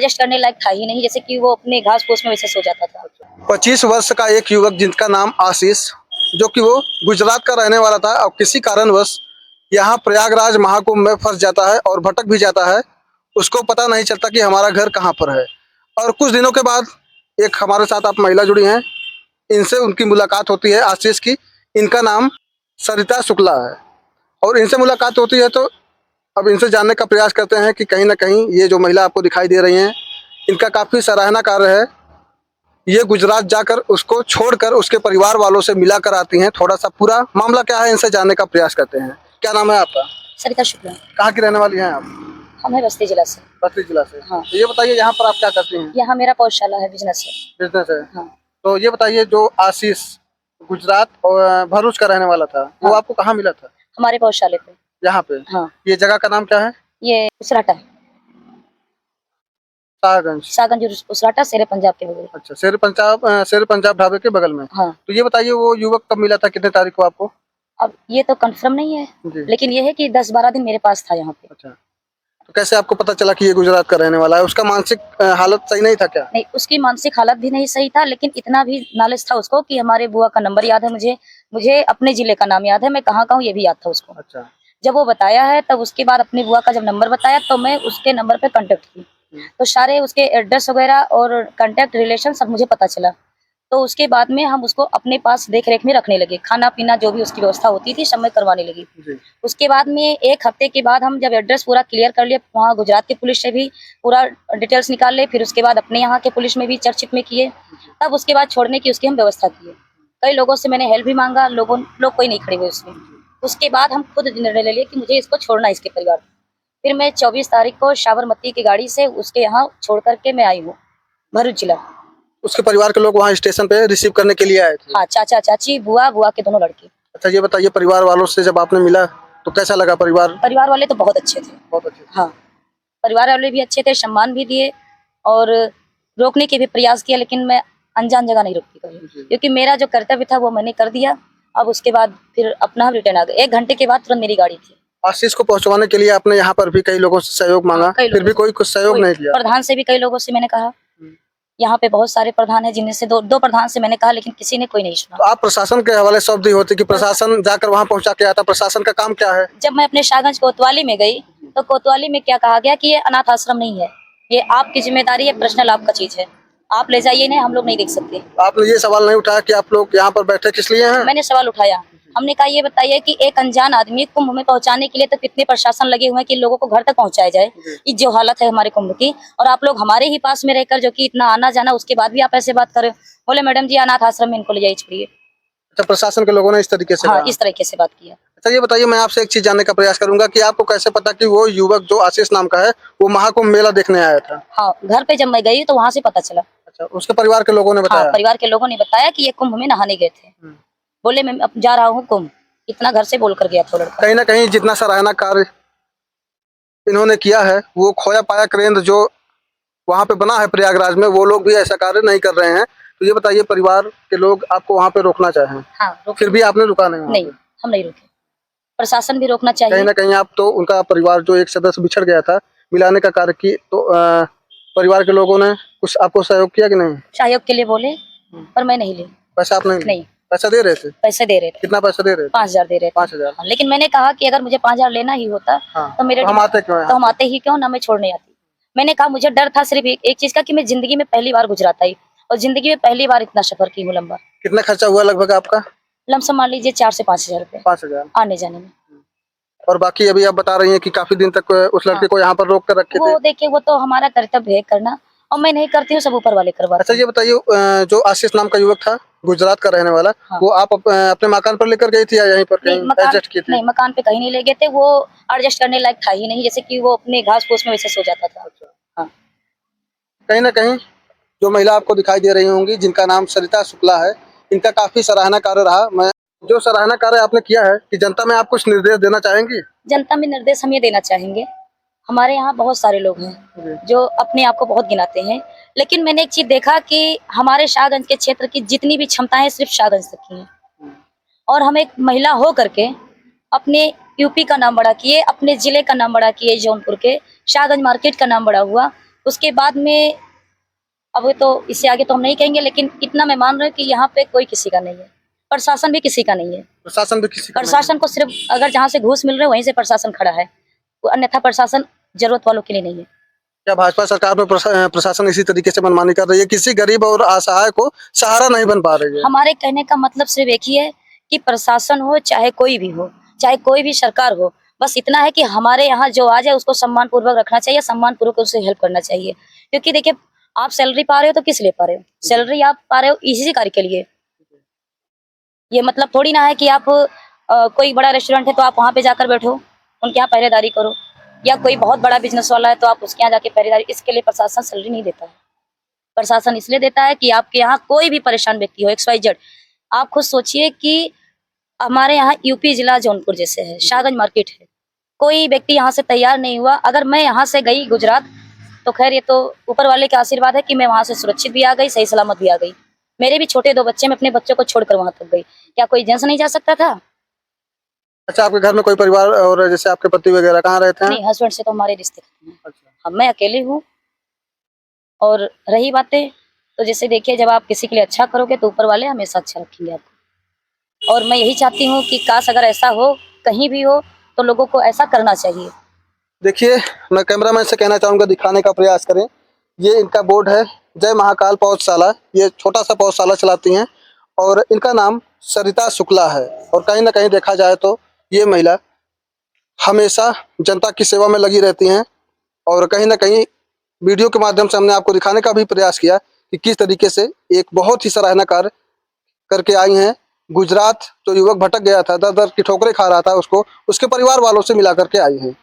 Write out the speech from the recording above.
Adjust करने लायक था ही नहीं, जैसे कि वो अपने घास फूस में वैसे सो जाता था। 25 वर्ष का एक युवक जिनका नाम आशीष, जो कि वो गुजरात का रहने वाला था और किसी कारणवश यहाँ प्रयागराज महाकुंभ में फंस जाता है और भटक भी जाता है। उसको पता नहीं चलता कि हमारा घर कहाँ पर है। और कुछ दिनों के बाद एक हमारे साथ आप महिला जुड़ी हैं, इनसे उनकी मुलाकात होती है आशीष की। इनका नाम सरिता शुक्ला है और इनसे मुलाकात होती है, तो अब इनसे जानने का प्रयास करते हैं कि कहीं ना कहीं ये जो महिला आपको दिखाई दे रही हैं, इनका काफ़ी सराहना कार्य है। ये गुजरात जाकर उसको छोड़कर उसके परिवार वालों से मिला कर आती हैं। थोड़ा सा पूरा मामला क्या है इनसे जानने का प्रयास करते हैं। क्या नाम है आपका? सरिता शुक्ला। कहाँ की रहने वाली हैं आप? हम है बस्ती जिला से। बस्ती जिला से। हाँ। तो ये बताइए यहाँ पर आप क्या करती हैं? यहाँ मेरा पौधशाला है, बिजनेस है। बिजनेस है। हाँ। तो ये बताइए, जो आशीष गुजरात और भरूच का रहने वाला था, वो हाँ। आपको कहाँ मिला था? हमारे पौधशाले पे। यहाँ पे? हाँ। ये जगह का नाम क्या है? ये उसराटा, शाहगंज। शाहगंज उसराटा, शेर पंजाब के बगल। अच्छा, शेर पंजाब ढाबे के बगल में। हाँ। तो ये बताइए, वो युवक कब मिला था, कितने तारीख को आपको? अब ये तो कंफर्म नहीं है जी। लेकिन ये है कि 10-12 दिन मेरे पास था यहाँ पे। अच्छा, तो कैसे आपको पता चला कि ये गुजरात का रहने वाला है? उसका मानसिक हालत सही नहीं था क्या? नहीं, उसकी मानसिक हालत भी नहीं सही था, लेकिन इतना भी नॉलेज था उसको कि हमारे बुआ का नंबर याद है, मुझे अपने जिले का नाम याद है, मैं कहाँ का हूँ ये भी याद था उसको। अच्छा। जब वो बताया है तब उसके बाद अपनी बुआ का जब नंबर बताया तो मैं उसके नंबर पे कांटेक्ट की, तो सारे उसके एड्रेस वगैरह और कांटेक्ट रिलेशन सब मुझे पता चला। तो उसके बाद में हम उसको अपने पास देख रेख में रखने लगे, खाना पीना जो भी उसकी व्यवस्था होती थी सब मैं करवाने लगी। जी। उसके बाद में 1 हफ्ते के बाद हम जब एड्रेस पूरा क्लियर कर लिए, वहाँ गुजरात की पुलिस से भी पूरा डिटेल्स निकाल ले, फिर उसके बाद अपने यहाँ के पुलिस में भी चर्चित में किए, तब उसके बाद छोड़ने की उसकी हम व्यवस्था किए। कई लोगों से मैंने हेल्प भी मांगा, लोग कोई नहीं खड़े हुए उसमें। उसके बाद हम खुद निर्णय ले लिए कि मुझे इसको छोड़ना है, इसके परिवार। फिर मैं 24 तारीख को साबरमती की गाड़ी से उसके यहाँ छोड़ करके मैं आई हूँ भरूच जिला। उसके परिवार के लोग वहाँ स्टेशन पे रिसीव करने के लिए आए थे? हाँ, चाचा चाची, बुआ बुआ के दोनों लड़के। अच्छा, ये बताइए, परिवार वालों से जब आपने मिला तो कैसा लगा? परिवार वाले तो बहुत अच्छे थे। बहुत अच्छे। हाँ, परिवार वाले भी अच्छे थे, सम्मान भी दिए और रोकने के भी प्रयास किया, लेकिन मैं अनजान जगह नहीं रुकती कभी, क्योंकि मेरा जो कर्तव्य था वो मैंने कर दिया। अब उसके बाद फिर अपना रिटर्न आ गए। 1 घंटे के बाद तुरंत मेरी गाड़ी थी। आशीष को पहुंचवाने के लिए आपने यहाँ पर भी कई लोगों से सहयोग मांगा, फिर भी कोई कुछ सहयोग नहीं किया? प्रधान से भी कई लोगों से मैंने कहा, यहाँ पे बहुत सारे प्रधान हैं, जिनमें से दो प्रधान से मैंने कहा, लेकिन किसी ने कोई नहीं सुना। तो आप प्रशासन के हवाले शब्द ही होते कि प्रशासन जाकर वहाँ पहुँचा के आता, प्रशासन का काम क्या है? जब मैं अपने शाहगंज कोतवाली में गई तो कोतवाली में क्या कहा गया कि ये अनाथ आश्रम नहीं है, ये आपकी जिम्मेदारी है, पर्सनल आपका चीज है, आप ले जाइए, नहीं हम लोग नहीं देख सकते। आपने ये सवाल नहीं उठाया कि आप लोग यहाँ पर बैठे किस लिए हैं? मैंने सवाल उठाया, हमने कहा ये बताइए कि एक अनजान आदमी कुंभ में पहुंचाने के लिए तो कितने प्रशासन लगे हुए हैं कि लोगों को घर तक पहुंचाया जाए। ये जो हालत है हमारे कुंभ की, और आप लोग हमारे ही पास में रहकर जो कि इतना आना जाना, उसके बाद भी आप ऐसे बात करें। बोले मैडम जी अनाथ आश्रम में इनको ले जाइए, छोड़िए। अच्छा, प्रशासन के लोगों ने इस तरीके से हाँ, कहा? इस तरीके से बात किया। अच्छा, ये बताइए, मैं आपसे एक चीज जानने का प्रयास करूंगा कि आपको कैसे पता कि वो युवक जो आशीष नाम का है वो महाकुंभ मेला देखने आया था? हाँ, घर पे जब मैं गई तो वहाँ से पता चला। अच्छा, उसके परिवार के लोगों ने बताया? हाँ, परिवार के लोगों ने बताया कि ये कुंभ में नहाने गए थे। बोले मैं अब जा रहा हूँ कुंभ, इतना घर से बोल कर गया था लड़का। कहीं ना कहीं जितना सराहना कार्य इन्होंने किया है, वो खोया पाया केंद्र जो वहाँ पे बना है प्रयागराज में, वो लोग भी ऐसा कार्य नहीं कर रहे हैं। तो ये बताइए, परिवार के लोग आपको वहाँ पे रोकना चाहें, हाँ, फिर भी आपने रुका नहीं? नहीं, हम नहीं रुके। प्रशासन भी रोकना चाहिए। कहीं ना कहीं आप तो उनका परिवार जो एक सदस्य बिछड़ गया था, मिलाने का कार्य की, तो परिवार के लोगों ने कुछ आपको सहयोग किया कि नहीं? सहयोग के लिए बोले पर मैं नहीं ली। पैसा आप नहीं, पैसा दे रहे थे? पैसे दे रहे थे। कितना पैसा दे रहे थे? 5,000 दे रहे थे। 5,000? हाँ, लेकिन मैंने कहा कि अगर मुझे 5,000 लेना ही होता तो मेरे तो हम आते क्यों हैं? तो हम आते ही क्यों ना, मैं छोड़ने आती। मैंने कहा मुझे डर था सिर्फ एक चीज का कि मैं जिंदगी में पहली बार गुजरात आई और जिंदगी में पहली बार इतना सफर की हूँ लंबा। कितना खर्चा हुआ लगभग आपका? लमसम मान लीजिए 4 से 5,000 रुपए 5,000 आने जाने में। और बाकी अभी आप बता रही हैं कि काफी दिन तक उस लड़के को यहाँ पर रोक कर रखे थे। वो देखिए, वो तो हमारा कर्तव्य है करना, और मैं नहीं करती हूँ, सब ऊपर वाले करवाते अच्छा, हैं। ये बताइए, जो आशीष नाम का युवक था, गुजरात का रहने वाला, वो आप अपने मकान पर लेकर गई थी या यहीं पर कहीं एडजस्ट की थी? नहीं, मकान पे कहीं नहीं ले गए थे, वो एडजस्ट करने लायक था ही नहीं, जैसे कि वो अपने घास फूस में वैसे सो जाता था। हाँ। कहीं ना कहीं जो महिला आपको दिखाई दे रही होंगी, जिनका नाम सरिता शुक्ला है, इनका काफी सराहना कार्य रहा। मैं जो सराहना कार्य आपने किया है कि जनता में आप कुछ निर्देश देना चाहेंगी? जनता में निर्देश हम ये देना चाहेंगे, हमारे यहाँ बहुत सारे लोग हैं जो अपने आप को बहुत गिनाते हैं, लेकिन मैंने एक चीज देखा कि हमारे शाहगंज के क्षेत्र की जितनी भी क्षमताएं सिर्फ शाहगंज तक की हैं, और हम एक महिला हो करके अपने यूपी का नाम बड़ा किए, अपने जिले का नाम बड़ा किए, जौनपुर के शाहगंज मार्केट का नाम बड़ा हुआ, उसके बाद में अब तो इससे आगे तो हम नहीं कहेंगे, लेकिन इतना मैं मान रही हूँ कि यहाँ पे कोई किसी का नहीं है, प्रशासन भी किसी का नहीं है। प्रशासन भी किसी का नहीं है। प्रशासन को सिर्फ अगर जहाँ से घूस मिल रहे वहीं से प्रशासन खड़ा है, अन्यथा प्रशासन जरूरत वालों के लिए नहीं है। क्या भाजपा सरकार में प्रशासन इसी तरीके से मनमानी कर रही है, किसी गरीब और असहाय को सहारा नहीं बन पा रही है? हमारे कहने का मतलब सिर्फ एक ही है कि प्रशासन हो चाहे कोई भी हो, चाहे कोई भी सरकार हो, बस इतना है कि हमारे यहाँ जो आ जाए उसको सम्मान पूर्वक रखना चाहिए, सम्मान पूर्वक उसे हेल्प करना चाहिए। क्योंकि देखिए, आप सैलरी पा रहे हो तो किस लिए पा रहे हो? सैलरी आप पा रहे हो इसी कार्य के लिए। ये मतलब थोड़ी ना है कि आप कोई बड़ा रेस्टोरेंट है तो आप वहाँ पे जाकर बैठो, उनके यहाँ पहरेदारी करो, या कोई बहुत बड़ा बिजनेस वाला है तो आप उसके यहाँ जाके पहरेदारी। इसके लिए प्रशासन सैलरी नहीं देता है। प्रशासन इसलिए देता है कि आपके यहाँ कोई भी परेशान व्यक्ति हो, XYZ। आप खुद सोचिए कि हमारे यहाँ यूपी जिला जौनपुर जैसे है, शाहगंज मार्केट है, कोई व्यक्ति यहाँ से तैयार नहीं हुआ। अगर मैं यहाँ से गई गुजरात तो खैर ये तो ऊपर वाले का आशीर्वाद है कि मैं वहाँ से सुरक्षित भी आ गई, सही सलामत भी आ गई। मेरे भी छोटे 2 बच्चे, मैं अपने बच्चों को छोड़कर वहां तक गई। क्या कोई जेंट्स नहीं जा सकता था? अच्छा, आपके घर में कोई परिवार और जैसे आपके पति वगैरह कहाँ रहते हैं? नहीं, हस्बैंड से तो हमारे रिश्ते खत्म हैं। अच्छा। अब मैं अकेली हूँ। और रही बातें, तो जैसे देखिए, जब आप किसी के लिए अच्छा करोगे तो ऊपर वाले हमेशा अच्छा रखेंगे आपको। और मैं यही चाहती हूँ कि काश अगर ऐसा हो, कहीं भी हो, तो लोगों को ऐसा करना चाहिए। देखिए, मैं कैमरामैन से कहना चाहूँगा दिखाने का प्रयास करें। ये इनका बोर्ड है, जय महाकाल पौधशाला। ये छोटा सा पौधशाला चलाती हैं और इनका नाम सरिता शुक्ला है। और कहीं ना कहीं देखा जाए तो ये महिला हमेशा जनता की सेवा में लगी रहती हैं। और कहीं ना कहीं वीडियो के माध्यम से हमने आपको दिखाने का भी प्रयास किया कि किस तरीके से एक बहुत ही सराहना कार्य करके आई हैं। गुजरात जो युवक भटक गया था, दर दर की ठोकरें खा रहा था, उसको उसके परिवार वालों से मिला करके आई हैं।